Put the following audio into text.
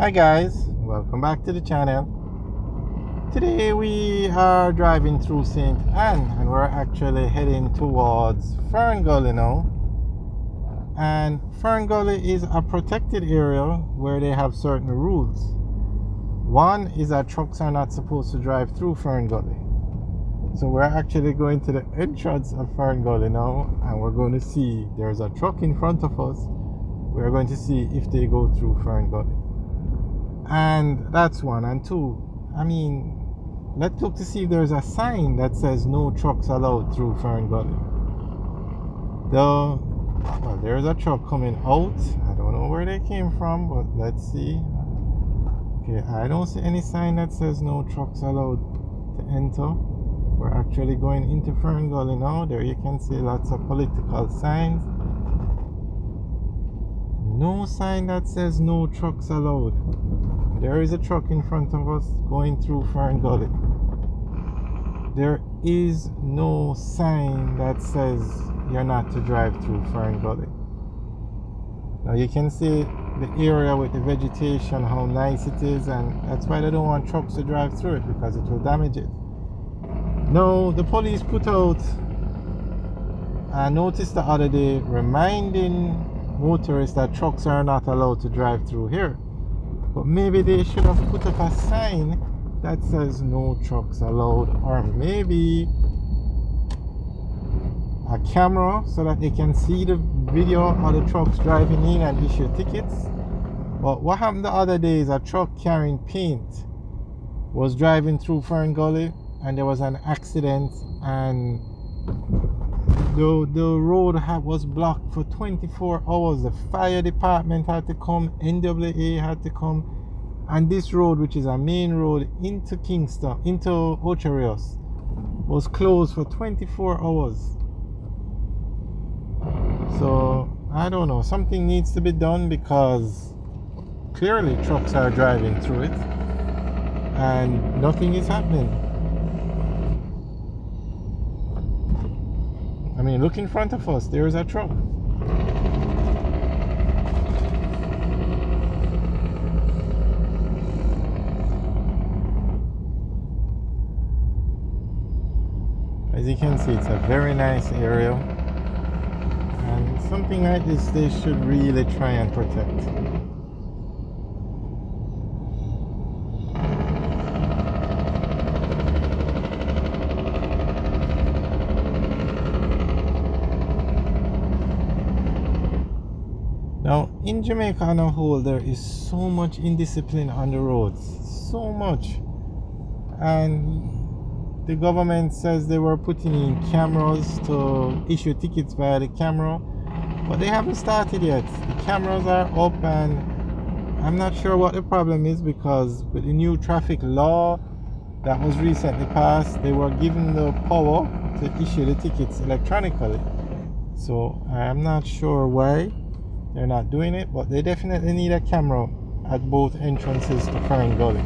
Hi guys, welcome back to the channel. Today we are driving through St. Anne and we're actually heading towards Fern Gully now. And Fern Gully is a protected area where they have certain rules. One is that trucks are not supposed to drive through Fern Gully. So we're actually going to the entrance of Fern Gully now, and we're going to see there's a truck in front of us. We're going to see if they go through Fern Gully. And that's one. And two, let's look to see if there's a sign that says no trucks allowed through Fern Gully. Well, there's a truck coming out. I don't know where they came from, but let's see. Okay, I don't see any sign that says no trucks allowed to enter. We're actually going into Fern Gully now. There you can see lots of political signs. No sign that says no trucks allowed. There is a truck in front of us going through Fern Gully. There is no sign that says you're not to drive through Fern Gully. Now you can see the area with the vegetation, how nice it is, and that's why they don't want trucks to drive through it, because it will damage it. Now the police put out a notice the other day reminding motorists that trucks are not allowed to drive through here. But maybe they should have put up a sign that says no trucks allowed, or maybe a camera so that they can see the video of the trucks driving in and issue tickets. But what happened the other day is a truck carrying paint was driving through Fern Gully and there was an accident, and the road was blocked for 24 hours. The fire department had to come, NWA had to come, and this road, which is a main road into Kingston, into Ocho Rios, was closed for 24 hours. So I don't know, something needs to be done, because clearly trucks are driving through it and nothing is happening. Look in front of us, there is a truck. As you can see, it's a very nice area, and something like this they should really try and protect. Now, in Jamaica on a whole, there is so much indiscipline on the roads, so much. And the government says they were putting in cameras to issue tickets via the camera, but they haven't started yet. The cameras are up, and I'm not sure what the problem is, because with the new traffic law that was recently passed, they were given the power to issue the tickets electronically. So I'm not sure why they're not doing it, but they definitely need a camera at both entrances to Fern Gully.